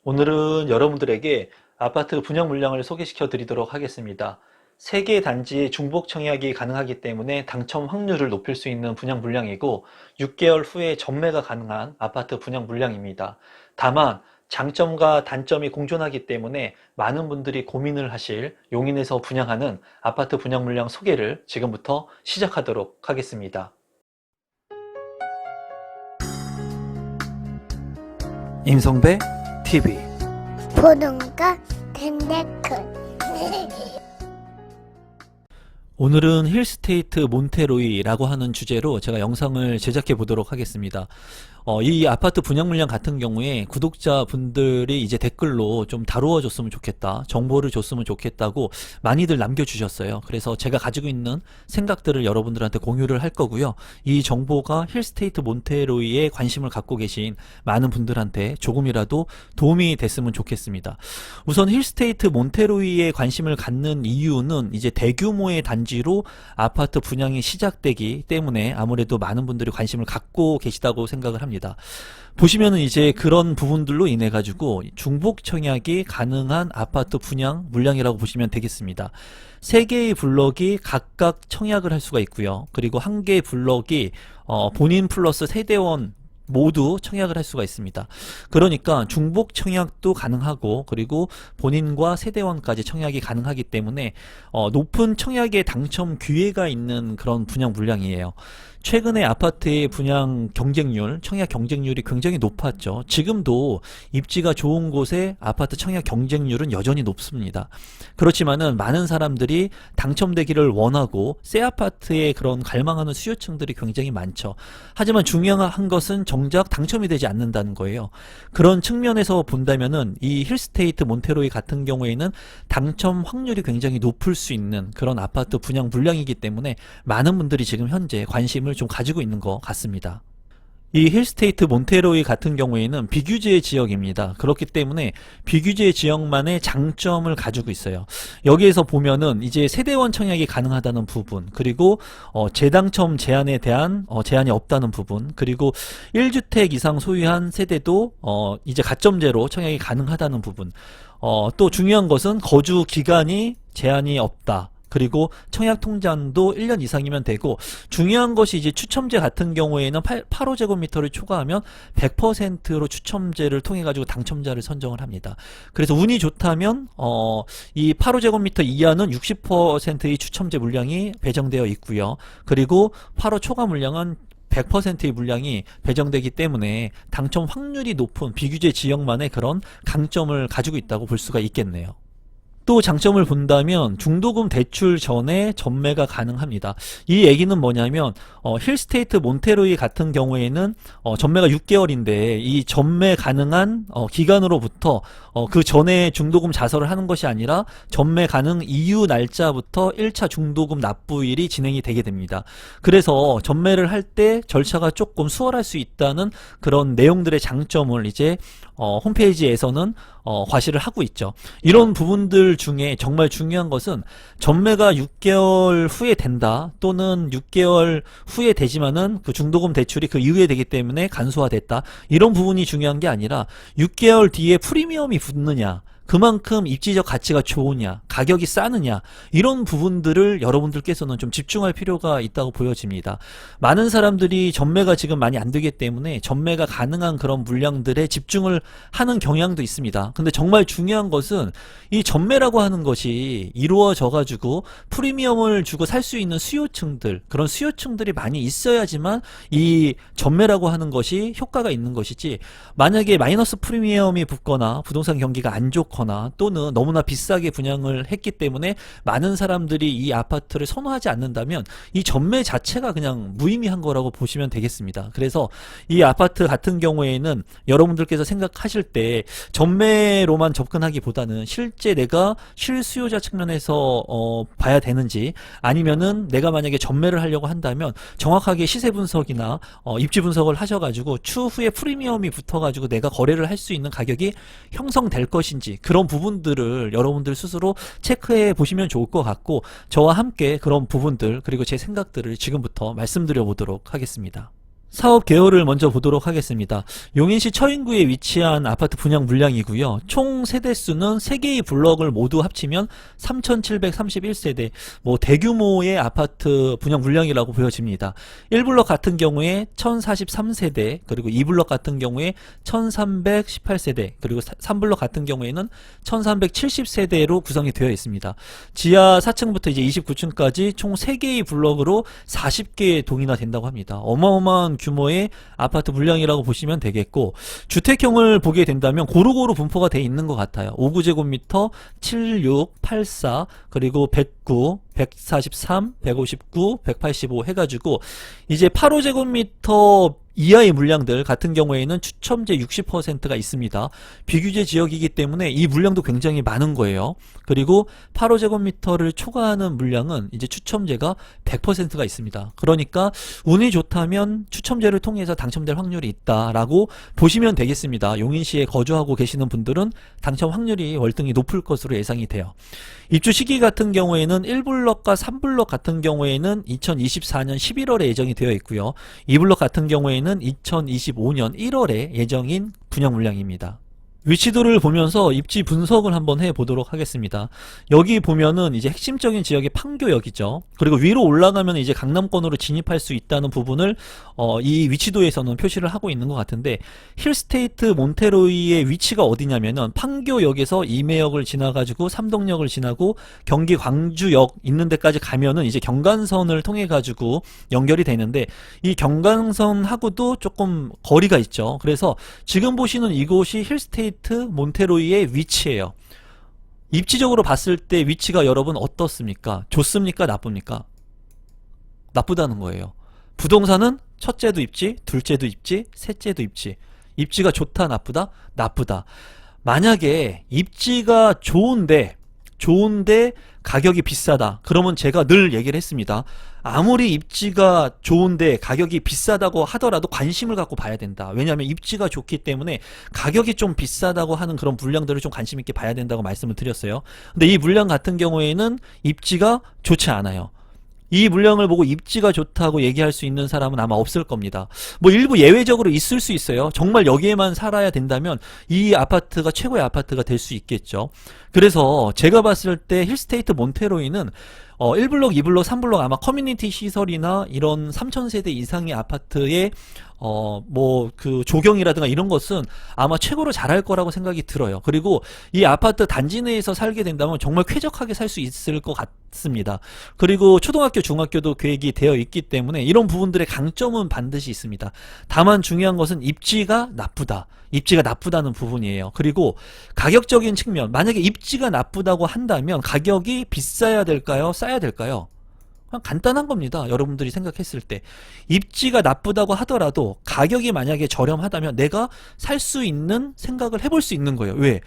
오늘은 여러분들에게 아파트 분양 물량을 소개시켜 드리도록 하겠습니다. 3개 단지의 중복 청약이 가능하기 때문에 당첨 확률을 높일 수 있는 분양 물량이고 6개월 후에 전매가 가능한 아파트 분양 물량입니다. 다만 장점과 단점이 공존하기 때문에 많은 분들이 고민을 하실 용인에서 분양하는 아파트 분양 물량 소개를 지금부터 시작하도록 하겠습니다. 임성배 TV 보동과 텐데크 오늘은 힐스테이트 몬테로이라고 하는 주제로 제가 영상을 제작해 보도록 하겠습니다. 이 아파트 분양 물량 같은 경우에 구독자분들이 이제 댓글로 좀 다루어 줬으면 좋겠다, 정보를 줬으면 좋겠다고 많이들 남겨주셨어요. 그래서 제가 가지고 있는 생각들을 여러분들한테 공유를 할 거고요. 이 정보가 힐스테이트 몬테로이에 관심을 갖고 계신 많은 분들한테 조금이라도 도움이 됐으면 좋겠습니다. 우선 힐스테이트 몬테로이에 관심을 갖는 이유는 이제 대규모의 단지로 아파트 분양이 시작되기 때문에 아무래도 많은 분들이 관심을 갖고 계시다고 생각을 합니다. 보시면은 이제 그런 부분들로 인해 가지고 중복 청약이 가능한 아파트 분양 물량이라고 보시면 되겠습니다. 3개의 블럭이 각각 청약을 할 수가 있고요. 그리고 1개의 블럭이 본인 플러스 세대원 모두 청약을 할 수가 있습니다. 그러니까 중복 청약도 가능하고 그리고 본인과 세대원까지 청약이 가능하기 때문에 높은 청약의 당첨 기회가 있는 그런 분양 물량이에요. 최근에 아파트의 분양 경쟁률, 청약 경쟁률이 굉장히 높았죠. 지금도 입지가 좋은 곳에 아파트 청약 경쟁률은 여전히 높습니다. 그렇지만은 많은 사람들이 당첨되기를 원하고 새 아파트에 그런 갈망하는 수요층들이 굉장히 많죠. 하지만 중요한 것은 정작 당첨이 되지 않는다는 거예요. 그런 측면에서 본다면은 이 힐스테이트 몬테로이 같은 경우에는 당첨 확률이 굉장히 높을 수 있는 그런 아파트 분양 물량이기 때문에 많은 분들이 지금 현재 관심을 좀 가지고 있는 것 같습니다. 이 힐스테이트 몬테로이 같은 경우에는 비규제 지역입니다. 그렇기 때문에 비규제 지역만의 장점을 가지고 있어요. 여기에서 보면은 이제 세대원 청약이 가능하다는 부분, 그리고 재당첨 제한에 대한 제한이 없다는 부분, 그리고 1주택 이상 소유한 세대도 이제 가점제로 청약이 가능하다는 부분, 또 중요한 것은 거주 기간이 제한이 없다. 그리고 청약 통장도 1년 이상이면 되고, 중요한 것이 이제 추첨제 같은 경우에는 8호제곱미터를 초과하면 100%로 추첨제를 통해 가지고 당첨자를 선정을 합니다. 그래서 운이 좋다면 이 8호제곱미터 이하는 60%의 추첨제 물량이 배정되어 있고요. 그리고 8호 초과 물량은 100%의 물량이 배정되기 때문에 당첨 확률이 높은 비규제 지역만의 그런 강점을 가지고 있다고 볼 수가 있겠네요. 또 장점을 본다면 중도금 대출 전에 전매가 가능합니다. 이 얘기는 뭐냐면 힐스테이트 몬테로이 같은 경우에는 전매가 6개월인데 이 전매 가능한 기간으로부터 그 전에 중도금 자설을 하는 것이 아니라 전매 가능 이후 날짜부터 1차 중도금 납부일이 진행이 되게 됩니다. 그래서 전매를 할 때 절차가 조금 수월할 수 있다는 그런 내용들의 장점을 이제 홈페이지에서는 과시를 하고 있죠. 이런 부분들 중에 정말 중요한 것은 전매가 6개월 후에 된다, 또는 6개월 후에 되지만은 그 중도금 대출이 그 이후에 되기 때문에 간소화됐다, 이런 부분이 중요한 게 아니라 6개월 뒤에 프리미엄이 붙느냐, 그만큼 입지적 가치가 좋으냐, 가격이 싸느냐, 이런 부분들을 여러분들께서는 좀 집중할 필요가 있다고 보여집니다. 많은 사람들이 전매가 지금 많이 안 되기 때문에 전매가 가능한 그런 물량들에 집중을 하는 경향도 있습니다. 근데 정말 중요한 것은 이 전매라고 하는 것이 이루어져 가지고 프리미엄을 주고 살 수 있는 수요층들, 그런 수요층들이 많이 있어야지만 이 전매라고 하는 것이 효과가 있는 것이지, 만약에 마이너스 프리미엄이 붙거나 부동산 경기가 안 좋고 또는 너무나 비싸게 분양을 했기 때문에 많은 사람들이 이 아파트를 선호하지 않는다면 이 전매 자체가 그냥 무의미한 거라고 보시면 되겠습니다. 그래서 이 아파트 같은 경우에는 여러분들께서 생각하실 때 전매로만 접근하기보다는 실제 내가 실수요자 측면에서 봐야 되는지, 아니면은 내가 만약에 전매를 하려고 한다면 정확하게 시세 분석이나 입지 분석을 하셔가지고 추후에 프리미엄이 붙어가지고 내가 거래를 할 수 있는 가격이 형성될 것인지, 그런 부분들을 여러분들 스스로 체크해 보시면 좋을 것 같고, 저와 함께 그런 부분들 그리고 제 생각들을 지금부터 말씀드려 보도록 하겠습니다. 사업 개요를 먼저 보도록 하겠습니다. 용인시 처인구에 위치한 아파트 분양 물량이고요. 총 세대수는 3개의 블럭을 모두 합치면 3,731세대, 대규모의 아파트 분양 물량이라고 보여집니다. 1블럭 같은 경우에 1,043세대, 그리고 2블럭 같은 경우에 1,318세대, 그리고 3블럭 같은 경우에는 1,370세대로 구성이 되어 있습니다. 지하 4층부터 이제 29층까지 총 3개의 블럭으로 40개의 동이나 된다고 합니다. 어마어마한 규모의 아파트 물량이라고 보시면 되겠고, 주택형을 보게 된다면 고루고루 분포가 되어 있는 것 같아요. 5구제곱미터, 76, 84, 그리고 109, 143, 159, 185 해가지고 이제 8호제곱미터 이하의 물량들 같은 경우에는 추첨제 60%가 있습니다. 비규제 지역이기 때문에 이 물량도 굉장히 많은 거예요. 그리고 8호제곱미터를 초과하는 물량은 이제 추첨제가 100%가 있습니다. 그러니까 운이 좋다면 추첨제를 통해서 당첨될 확률이 있다라고 보시면 되겠습니다. 용인시에 거주하고 계시는 분들은 당첨 확률이 월등히 높을 것으로 예상이 돼요. 입주 시기 같은 경우에는 1블럭과 3블럭 같은 경우에는 2024년 11월에 예정이 되어 있고요. 2블럭 같은 경우에는 2025년 1월에 예정인 분양 물량입니다. 위치도를 보면서 입지 분석을 한번 해보도록 하겠습니다. 여기 보면은 이제 핵심적인 지역이 판교역이죠. 그리고 위로 올라가면 이제 강남권으로 진입할 수 있다는 부분을 이 위치도에서는 표시를 하고 있는 것 같은데, 힐스테이트 몬테로이의 위치가 어디냐면은 판교역에서 임해역을 지나가지고 삼동역을 지나고 경기 광주역 있는 데까지 가면은 이제 경간선을 통해 가지고 연결이 되는데, 이 경간선하고도 조금 거리가 있죠. 그래서 지금 보시는 이곳이 힐스테이트 몬테로이의 위치예요. 입지적으로 봤을 때 위치가 여러분 어떻습니까? 좋습니까? 나쁩니까? 나쁘다는 거예요. 부동산은 첫째도 입지, 둘째도 입지, 셋째도 입지. 입지가 좋다, 나쁘다? 나쁘다. 만약에 입지가 좋은데 가격이 비싸다, 그러면 제가 늘 얘기를 했습니다. 아무리 입지가 좋은데 가격이 비싸다고 하더라도 관심을 갖고 봐야 된다. 왜냐하면 입지가 좋기 때문에 가격이 좀 비싸다고 하는 그런 물량들을 좀 관심 있게 봐야 된다고 말씀을 드렸어요. 근데 이 물량 같은 경우에는 입지가 좋지 않아요. 이 물량을 보고 입지가 좋다고 얘기할 수 있는 사람은 아마 없을 겁니다. 일부 예외적으로 있을 수 있어요. 정말 여기에만 살아야 된다면 이 아파트가 최고의 아파트가 될 수 있겠죠. 그래서 제가 봤을 때 힐스테이트 몬테로이는 1블럭, 2블럭, 3블럭 아마 커뮤니티 시설이나 이런 3,000세대 이상의 아파트의 그 조경이라든가 이런 것은 아마 최고로 잘할 거라고 생각이 들어요. 그리고 이 아파트 단지 내에서 살게 된다면 정말 쾌적하게 살 수 있을 것 같습니다. 그리고 초등학교, 중학교도 계획이 되어 있기 때문에 이런 부분들의 강점은 반드시 있습니다. 다만 중요한 것은 입지가 나쁘다. 입지가 나쁘다는 부분이에요. 그리고 가격적인 측면, 만약에 입지가 나쁘다고 한다면 가격이 비싸야 될까요? 싸야 될까요? 그냥 간단한 겁니다. 여러분들이 생각했을 때 입지가 나쁘다고 하더라도 가격이 만약에 저렴하다면 내가 살 수 있는 생각을 해볼 수 있는 거예요. 왜?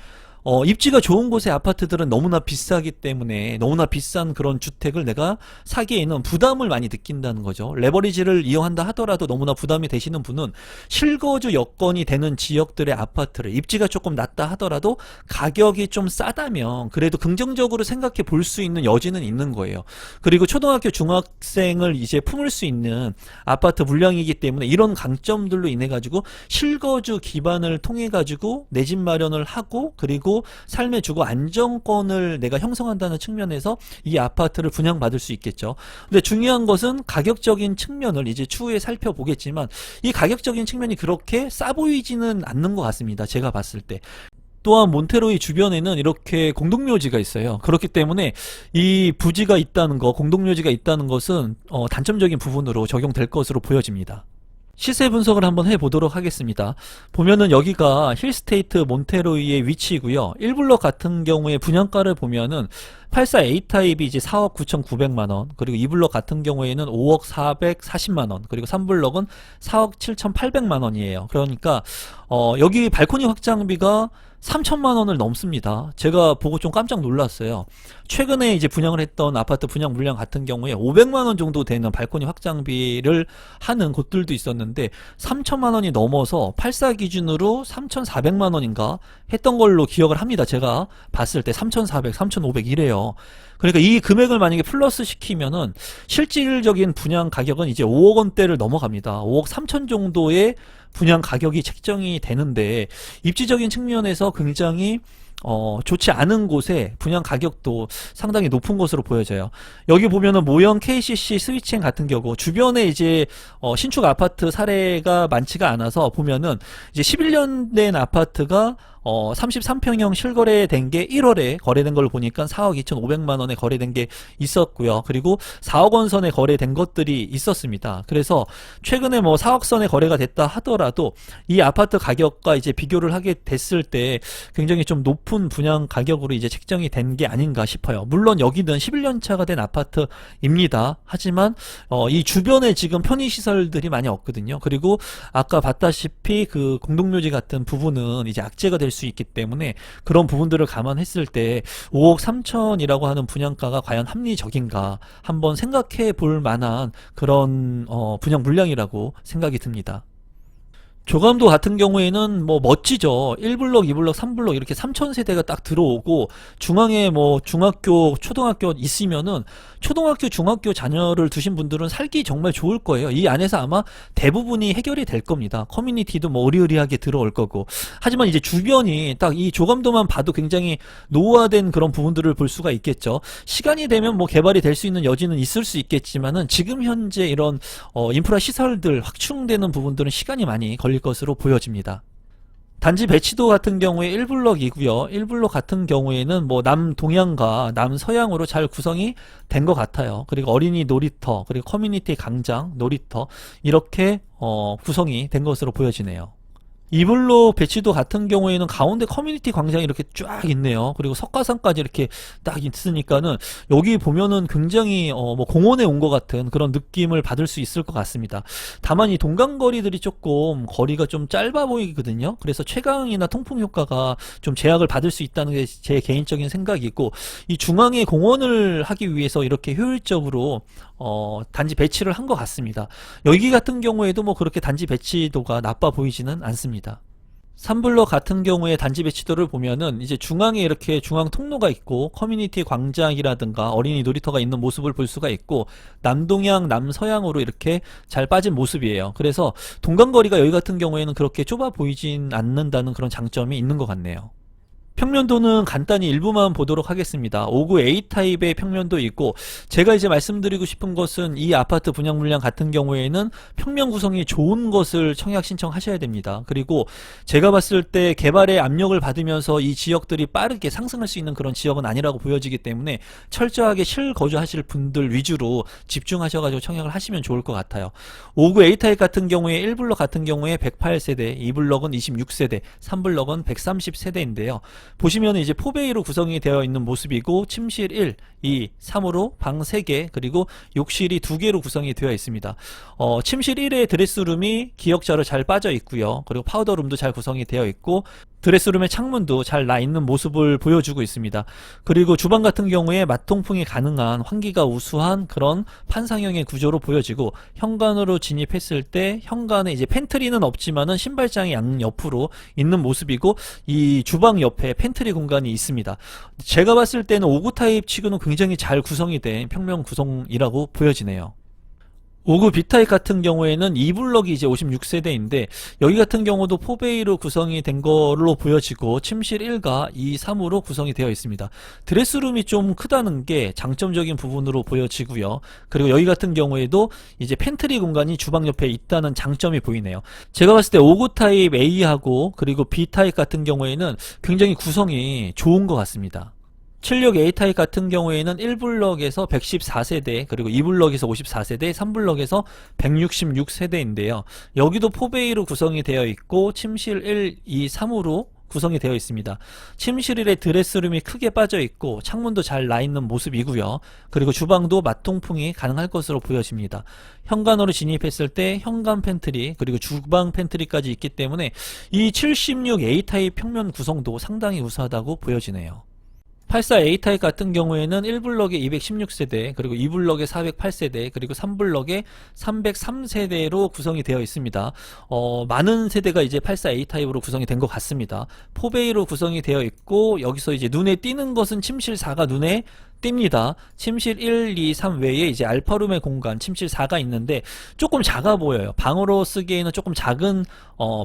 입지가 좋은 곳의 아파트들은 너무나 비싸기 때문에 너무나 비싼 그런 주택을 내가 사기에는 부담을 많이 느낀다는 거죠. 레버리지를 이용한다 하더라도 너무나 부담이 되시는 분은 실거주 여건이 되는 지역들의 아파트를, 입지가 조금 낮다 하더라도 가격이 좀 싸다면 그래도 긍정적으로 생각해 볼 수 있는 여지는 있는 거예요. 그리고 초등학교, 중학생을 이제 품을 수 있는 아파트 물량이기 때문에 이런 강점들로 인해 가지고 실거주 기반을 통해 가지고 내 집 마련을 하고, 그리고 삶의 주거 안정권을 내가 형성한다는 측면에서 이 아파트를 분양받을 수 있겠죠. 근데 중요한 것은 가격적인 측면을 이제 추후에 살펴보겠지만 이 가격적인 측면이 그렇게 싸 보이지는 않는 것 같습니다. 제가 봤을 때. 또한 몬테로이 주변에는 이렇게 공동묘지가 있어요. 그렇기 때문에 이 부지가 있다는 거, 공동묘지가 있다는 것은 단점적인 부분으로 적용될 것으로 보여집니다. 시세 분석을 한번 해보도록 하겠습니다. 보면은 여기가 힐스테이트 몬테로이의 위치이고요. 1블럭 같은 경우에 분양가를 보면은 84 A타입이 이제 4억 9,900만원, 그리고 2블럭 같은 경우에는 5억 440만원, 그리고 3블럭은 4억 7,800만원이에요. 그러니까 여기 발코니 확장비가 3천만원을 넘습니다. 제가 보고 좀 깜짝 놀랐어요. 최근에 이제 분양을 했던 아파트 분양 물량 같은 경우에 500만원 정도 되는 발코니 확장비를 하는 곳들도 있었는데 3천만원이 넘어서 84 기준으로 3,400만원인가 했던 걸로 기억을 합니다. 제가 봤을 때 3,400, 3,500 이래요. 커요. 그러니까 이 금액을 만약에 플러스 시키면은 실질적인 분양 가격은 이제 5억 원대를 넘어갑니다. 5억 3천 정도의 분양 가격이 책정이 되는데 입지적인 측면에서 굉장히 좋지 않은 곳에 분양 가격도 상당히 높은 것으로 보여져요. 여기 보면은 모형 KCC 스위치행 같은 경우 주변에 이제 신축 아파트 사례가 많지가 않아서 보면은 이제 11년 된 아파트가 33평형 실거래된 게 1월에 거래된 걸 보니까 4억 2,500만 원에 거래된 게 있었고요. 그리고 4억 원 선에 거래된 것들이 있었습니다. 그래서 최근에 뭐 4억 선에 거래가 됐다 하더라도 이 아파트 가격과 이제 비교를 하게 됐을 때 굉장히 좀 높은 분양 가격으로 이제 책정이 된 게 아닌가 싶어요. 물론 여기는 11년 차가 된 아파트입니다. 하지만 이 주변에 지금 편의시설들이 많이 없거든요. 그리고 아까 봤다시피 그 공동묘지 같은 부분은 이제 악재가 될 수 있기 때문에 그런 부분들을 감안했을 때 5억 3천이라고 하는 분양가가 과연 합리적인가 한번 생각해 볼 만한 그런 분양 물량이라고 생각이 듭니다. 조감도 같은 경우에는 뭐 멋지죠. 1블럭, 2블럭, 3블럭 이렇게 3,000세대가 딱 들어오고 중앙에 뭐 중학교, 초등학교 있으면은 초등학교, 중학교 자녀를 두신 분들은 살기 정말 좋을 거예요. 이 안에서 아마 대부분이 해결이 될 겁니다. 커뮤니티도 뭐 으리으리하게 들어올 거고. 하지만 이제 주변이 딱 이 조감도만 봐도 굉장히 노후화된 그런 부분들을 볼 수가 있겠죠. 시간이 되면 뭐 개발이 될 수 있는 여지는 있을 수 있겠지만은 지금 현재 이런 인프라 시설들 확충되는 부분들은 시간이 많이 걸릴 것으로 보여집니다. 단지 배치도 같은 경우에 1블럭이고요. 1블럭 같은 경우에는 뭐 남동향과 남서향으로 잘 구성이 된 것 같아요. 그리고 어린이 놀이터, 그리고 커뮤니티 광장, 놀이터 이렇게 구성이 된 것으로 보여지네요. 2블록 배치도 같은 경우에는 가운데 커뮤니티 광장이 이렇게 쫙 있네요. 그리고 석가산까지 이렇게 딱 있으니까는 여기 보면은 굉장히 뭐 공원에 온 것 같은 그런 느낌을 받을 수 있을 것 같습니다. 다만 이 동강거리들이 조금 거리가 좀 짧아 보이거든요. 그래서 채광이나 통풍 효과가 좀 제약을 받을 수 있다는 게 제 개인적인 생각이고, 이 중앙에 공원을 하기 위해서 이렇게 효율적으로 단지 배치를 한 것 같습니다. 여기 같은 경우에도 뭐 그렇게 단지 배치도가 나빠 보이지는 않습니다. 3블럭 같은 경우에 단지 배치도를 보면은 이제 중앙에 이렇게 중앙 통로가 있고 커뮤니티 광장이라든가 어린이 놀이터가 있는 모습을 볼 수가 있고, 남동향, 남서향으로 이렇게 잘 빠진 모습이에요. 그래서 동강거리가 여기 같은 경우에는 그렇게 좁아 보이진 않는다는 그런 장점이 있는 것 같네요. 평면도는 간단히 일부만 보도록 하겠습니다. 5구 A타입의 평면도 있고, 제가 이제 말씀드리고 싶은 것은 이 아파트 분양 물량 같은 경우에는 평면 구성이 좋은 것을 청약 신청하셔야 됩니다. 그리고 제가 봤을 때 개발의 압력을 받으면서 이 지역들이 빠르게 상승할 수 있는 그런 지역은 아니라고 보여지기 때문에 철저하게 실거주하실 분들 위주로 집중하셔가지고 청약을 하시면 좋을 것 같아요. 5구 A타입 같은 경우에 1블럭 같은 경우에 108세대, 2블럭은 26세대, 3블럭은 130세대인데요. 보시면 이제 포베이로 구성이 되어 있는 모습이고, 침실 1, 2, 3으로 방 3개, 그리고 욕실이 2개로 구성이 되어 있습니다. 침실 1의 드레스룸이 기역자로 잘 빠져 있고요. 그리고 파우더룸도 잘 구성이 되어 있고, 드레스룸의 창문도 잘 나 있는 모습을 보여주고 있습니다. 그리고 주방 같은 경우에 맞통풍이 가능한 환기가 우수한 그런 판상형의 구조로 보여지고, 현관으로 진입했을 때 현관에 이제 팬트리는 없지만은 신발장이 양옆으로 있는 모습이고, 이 주방 옆에 팬트리 공간이 있습니다. 제가 봤을 때는 5구 타입 치고는 굉장히 잘 구성이 된 평면 구성이라고 보여지네요. 5구 B타입 같은 경우에는 2블럭이 이제 56세대인데 여기 같은 경우도 포베이로 구성이 된 걸로 보여지고, 침실 1과 2, 3으로 구성이 되어 있습니다. 드레스룸이 좀 크다는 게 장점적인 부분으로 보여지고요. 그리고 여기 같은 경우에도 이제 팬트리 공간이 주방 옆에 있다는 장점이 보이네요. 제가 봤을 때 5구 타입 A하고 그리고 B타입 같은 경우에는 굉장히 구성이 좋은 것 같습니다. 76 A타입 같은 경우에는 1블럭에서 114세대, 그리고 2블럭에서 54세대, 3블럭에서 166세대인데요. 여기도 포베이로 구성이 되어 있고, 침실 1, 2, 3으로 구성이 되어 있습니다. 침실 1에 드레스룸이 크게 빠져 있고 창문도 잘 나 있는 모습이고요. 그리고 주방도 맞통풍이 가능할 것으로 보여집니다. 현관으로 진입했을 때 현관 팬트리, 그리고 주방 팬트리까지 있기 때문에 이 76 A타입 평면 구성도 상당히 우수하다고 보여지네요. 84 A타입 같은 경우에는 1블럭에 216세대, 그리고 2블럭에 408세대, 그리고 3블럭에 303세대로 구성이 되어 있습니다. 많은 세대가 이제 84 A타입으로 구성이 된 것 같습니다. 포베이로 구성이 되어 있고, 여기서 이제 눈에 띄는 것은 침실 4가 눈에 띕니다. 침실 1, 2, 3 외에 이제 알파룸의 공간, 침실 4가 있는데 조금 작아 보여요. 방으로 쓰기에는 조금 작은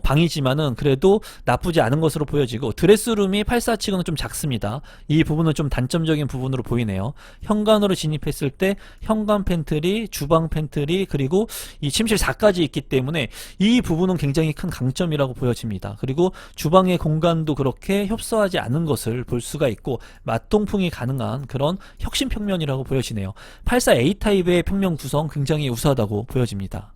방이지만은 그래도 나쁘지 않은 것으로 보여지고, 드레스룸이 84층은 좀 작습니다. 이 부분은 좀 단점적인 부분으로 보이네요. 현관으로 진입했을 때 현관 팬트리, 주방 팬트리, 그리고 이 침실 4까지 있기 때문에 이 부분은 굉장히 큰 강점이라고 보여집니다. 그리고 주방의 공간도 그렇게 협소하지 않은 것을 볼 수가 있고, 맞동풍이 가능한 그런 혁신 평면이라고 보여지네요. 84A 타입의 평면 구성 굉장히 우수하다고 보여집니다.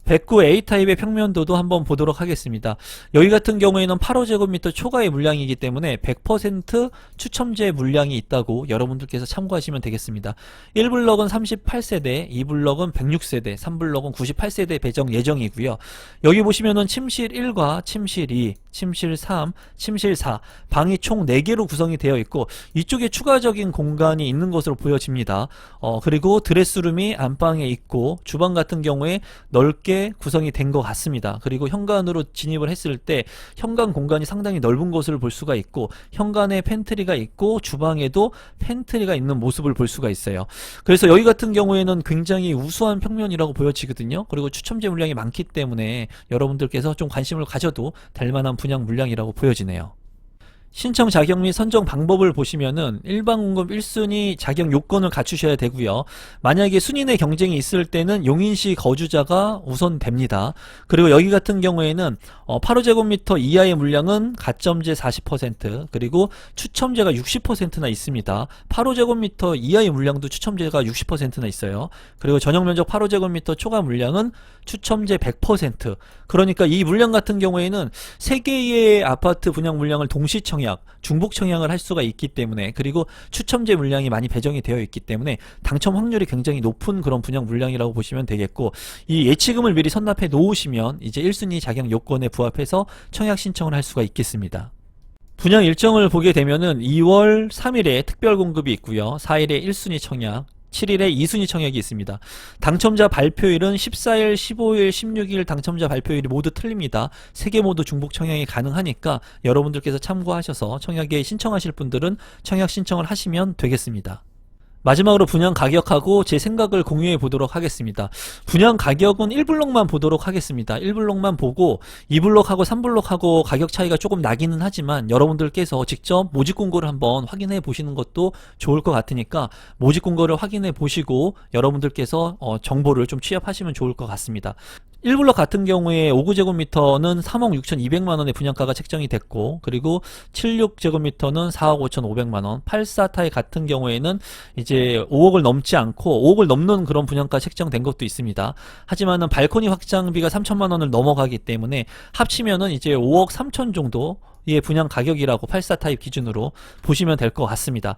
109A 타입의 평면도도 한번 보도록 하겠습니다. 여기 같은 경우에는 8호제곱미터 초과의 물량이기 때문에 100% 추첨제 물량이 있다고 여러분들께서 참고하시면 되겠습니다. 1블럭은 38세대, 2블럭은 106세대, 3블럭은 98세대 배정 예정이고요. 여기 보시면은 침실 1과 침실 2, 침실 3, 침실 4 방이 총 4개로 구성이 되어 있고, 이쪽에 추가적인 공간이 있는 것으로 보여집니다. 그리고 드레스룸이 안방에 있고, 주방 같은 경우에 넓게 구성이 된 것 같습니다. 그리고 현관으로 진입을 했을 때 현관 공간이 상당히 넓은 것을 볼 수가 있고, 현관에 팬트리가 있고 주방에도 팬트리가 있는 모습을 볼 수가 있어요. 그래서 여기 같은 경우에는 굉장히 우수한 평면이라고 보여지거든요. 그리고 추첨제 물량이 많기 때문에 여러분들께서 좀 관심을 가져도 될 만한 분양 물량이라고 보여지네요. 신청 자격 및 선정 방법을 보시면은 일반 공급 1순위 자격 요건을 갖추셔야 되고요. 만약에 순위 내 경쟁이 있을 때는 용인시 거주자가 우선됩니다. 그리고 여기 같은 경우에는 8호제곱미터 이하의 물량은 가점제 40%, 그리고 추첨제가 60%나 있습니다. 8호제곱미터 이하의 물량도 추첨제가 60%나 있어요. 그리고 전용면적 8호제곱미터 초과 물량은 추첨제 100%. 그러니까 이 물량 같은 경우에는 3개의 아파트 분양 물량을 동시 청약, 중복 청약을 할 수가 있기 때문에, 그리고 추첨제 물량이 많이 배정이 되어 있기 때문에 당첨 확률이 굉장히 높은 그런 분양 물량이라고 보시면 되겠고, 이 예치금을 미리 선납해 놓으시면 이제 1순위 자격 요건에 부합해서 청약 신청을 할 수가 있겠습니다. 분양 일정을 보게 되면은 2월 3일에 특별 공급이 있고요. 4일에 1순위 청약, 7일에 2순위 청약이 있습니다. 당첨자 발표일은 14일, 15일, 16일 당첨자 발표일이 모두 틀립니다. 3개 모두 중복 청약이 가능하니까 여러분들께서 참고하셔서 청약에 신청하실 분들은 청약 신청을 하시면 되겠습니다. 마지막으로 분양 가격하고 제 생각을 공유해 보도록 하겠습니다. 분양 가격은 1블록만 보도록 하겠습니다. 1블록만 보고 2블록하고 3블록하고 가격 차이가 조금 나기는 하지만 여러분들께서 직접 모집 공고를 한번 확인해 보시는 것도 좋을 것 같으니까 모집 공고를 확인해 보시고 여러분들께서 정보를 좀 취합하시면 좋을 것 같습니다. 1블럭 같은 경우에 5구제곱미터는 3억 6,200만원의 분양가가 책정이 됐고, 그리고 76제곱미터는 4억 5,500만원, 84타입 같은 경우에는 이제 5억을 넘지 않고 5억을 넘는 그런 분양가 책정된 것도 있습니다. 하지만은 발코니 확장비가 3천만원을 넘어가기 때문에 합치면은 이제 5억 3천 정도 의 분양 가격이라고 84타입 기준으로 보시면 될 것 같습니다.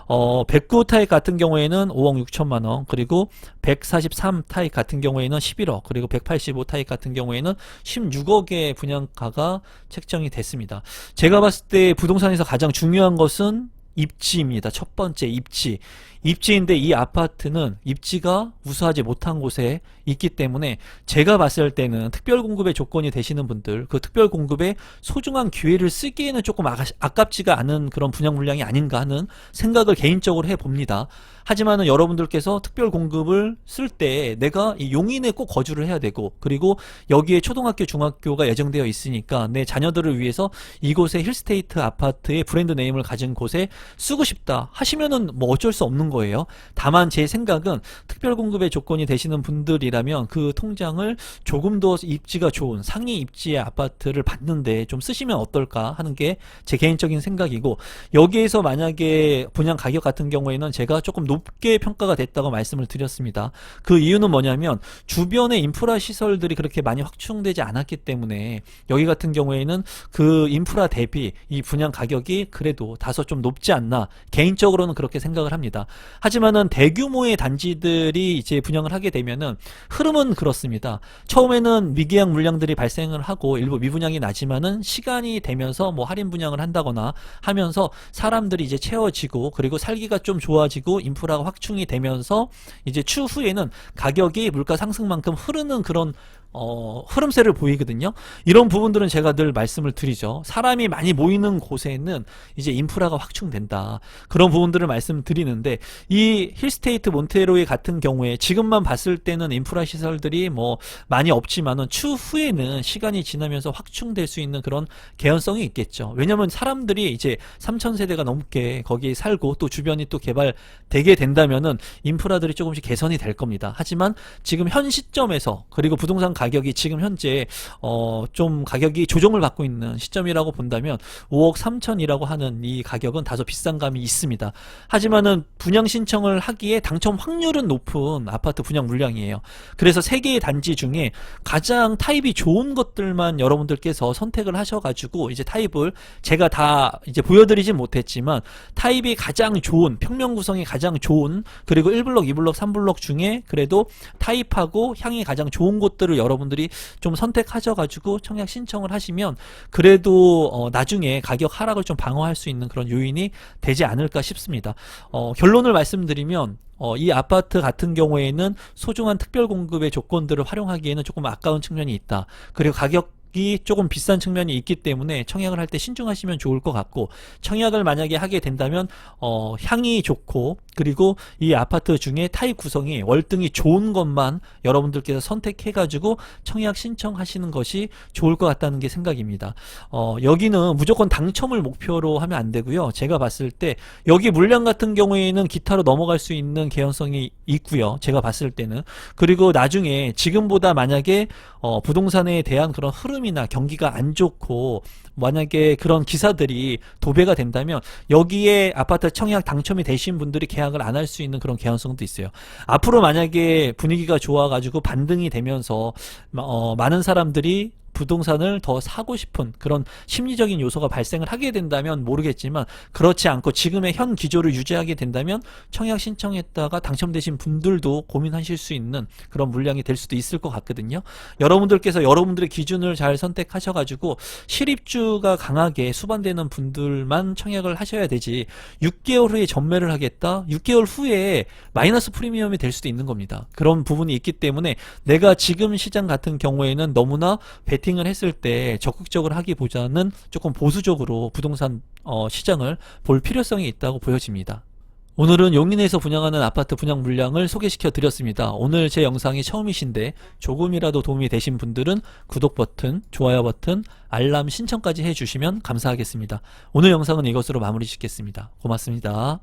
109타입 같은 경우에는 5억 6천만원, 그리고 143타입 같은 경우에는 11억, 그리고 185타입 같은 경우에는 16억의 분양가가 책정이 됐습니다. 제가 봤을 때 부동산에서 가장 중요한 것은 입지입니다. 첫 번째 입지. 입지인데 이 아파트는 입지가 우수하지 못한 곳에 있기 때문에 제가 봤을 때는 특별공급의 조건이 되시는 분들, 그 특별공급의 소중한 기회를 쓰기에는 조금 아깝지가 않은 그런 분양 물량이 아닌가 하는 생각을 개인적으로 해봅니다. 하지만은 여러분들께서 특별공급을 쓸 때 내가 이 용인에 꼭 거주를 해야 되고, 그리고 여기에 초등학교, 중학교가 예정되어 있으니까 내 자녀들을 위해서 이곳에 힐스테이트 아파트의 브랜드 네임을 가진 곳에 쓰고 싶다 하시면은 뭐 어쩔 수 없는 거예요. 다만 제 생각은 특별공급의 조건이 되시는 분들이라면 그 통장을 조금 더 입지가 좋은 상위 입지의 아파트를 받는데 좀 쓰시면 어떨까 하는 게 제 개인적인 생각이고, 여기에서 만약에 분양 가격 같은 경우에는 제가 조금 높게 평가가 됐다고 말씀을 드렸습니다. 그 이유는 뭐냐면 주변의 인프라 시설들이 그렇게 많이 확충되지 않았기 때문에 여기 같은 경우에는 그 인프라 대비 이 분양 가격이 그래도 다소 좀 높지 않나, 개인적으로는 그렇게 생각을 합니다. 하지만은 대규모의 단지들이 이제 분양을 하게 되면은 흐름은 그렇습니다. 처음에는 미계약 물량들이 발생을 하고 일부 미분양이 나지만은 시간이 되면서 뭐 할인 분양을 한다거나 하면서 사람들이 이제 채워지고, 그리고 살기가 좀 좋아지고 인프라가 확충이 되면서 이제 추후에는 가격이 물가 상승만큼 흐르는 그런 흐름세를 보이거든요. 이런 부분들은 제가 늘 말씀을 드리죠. 사람이 많이 모이는 곳에는 이제 인프라가 확충된다. 그런 부분들을 말씀드리는데, 이 힐스테이트 몬테로이 같은 경우에 지금만 봤을 때는 인프라 시설들이 뭐 많이 없지만은 추후에는 시간이 지나면서 확충될 수 있는 그런 개연성이 있겠죠. 왜냐면 사람들이 이제 3,000세대가 넘게 거기 살고 또 주변이 또 개발되게 된다면은 인프라들이 조금씩 개선이 될 겁니다. 하지만 지금 현 시점에서, 그리고 부동산 가격이 지금 현재 좀 가격이 조정을 받고 있는 시점이라고 본다면 5억 3천이라고 하는 이 가격은 다소 비싼 감이 있습니다. 하지만은 분양 신청을 하기에 당첨 확률은 높은 아파트 분양 물량이에요. 그래서 3개의 단지 중에 가장 타입이 좋은 것들만 여러분들께서 선택을 하셔가지고, 이제 타입을 제가 다 이제 보여드리진 못했지만 타입이 가장 좋은, 평면 구성이 가장 좋은, 그리고 1블럭, 2블럭, 3블럭 중에 그래도 타입하고 향이 가장 좋은 곳들을 여러분들이 좀 선택하셔가지고 청약 신청을 하시면 그래도 나중에 가격 하락을 좀 방어할 수 있는 그런 요인이 되지 않을까 싶습니다. 결론을 말씀드리면 이 아파트 같은 경우에는 소중한 특별 공급의 조건들을 활용하기에는 조금 아까운 측면이 있다. 그리고 가격이 조금 비싼 측면이 있기 때문에 청약을 할 때 신중하시면 좋을 것 같고, 청약을 만약에 하게 된다면 향이 좋고, 그리고 이 아파트 중에 타입 구성이 월등히 좋은 것만 여러분들께서 선택해가지고 청약 신청하시는 것이 좋을 것 같다는 게 생각입니다. 여기는 무조건 당첨을 목표로 하면 안 되고요. 제가 봤을 때 여기 물량 같은 경우에는 기타로 넘어갈 수 있는 개연성이 있고요. 제가 봤을 때는. 그리고 나중에 지금보다 만약에 부동산에 대한 그런 흐름이나 경기가 안 좋고 만약에 그런 기사들이 도배가 된다면 여기에 아파트 청약 당첨이 되신 분들이 계약을 안 할 수 있는 그런 개연성도 있어요. 앞으로 만약에 분위기가 좋아가지고 반등이 되면서 많은 사람들이 부동산을 더 사고 싶은 그런 심리적인 요소가 발생을 하게 된다면 모르겠지만, 그렇지 않고 지금의 현 기조를 유지하게 된다면 청약 신청했다가 당첨되신 분들도 고민하실 수 있는 그런 물량이 될 수도 있을 것 같거든요. 여러분들께서 여러분들의 기준을 잘 선택하셔가지고 실입주가 강하게 수반되는 분들만 청약을 하셔야 되지, 6개월 후에 전매를 하겠다, 6개월 후에 마이너스 프리미엄이 될 수도 있는 겁니다. 그런 부분이 있기 때문에 내가 지금 시장 같은 경우에는 너무나 베팅을 했을 때 적극적으로 하기보다는 조금 보수적으로 부동산 시장을 볼 필요성이 있다고 보여집니다. 오늘은 용인에서 분양하는 아파트 분양 물량을 소개시켜 드렸습니다. 오늘 제 영상이 처음이신데 조금이라도 도움이 되신 분들은 구독 버튼, 좋아요 버튼, 알람 신청까지 해주시면 감사하겠습니다. 오늘 영상은 이것으로 마무리 짓겠습니다. 고맙습니다.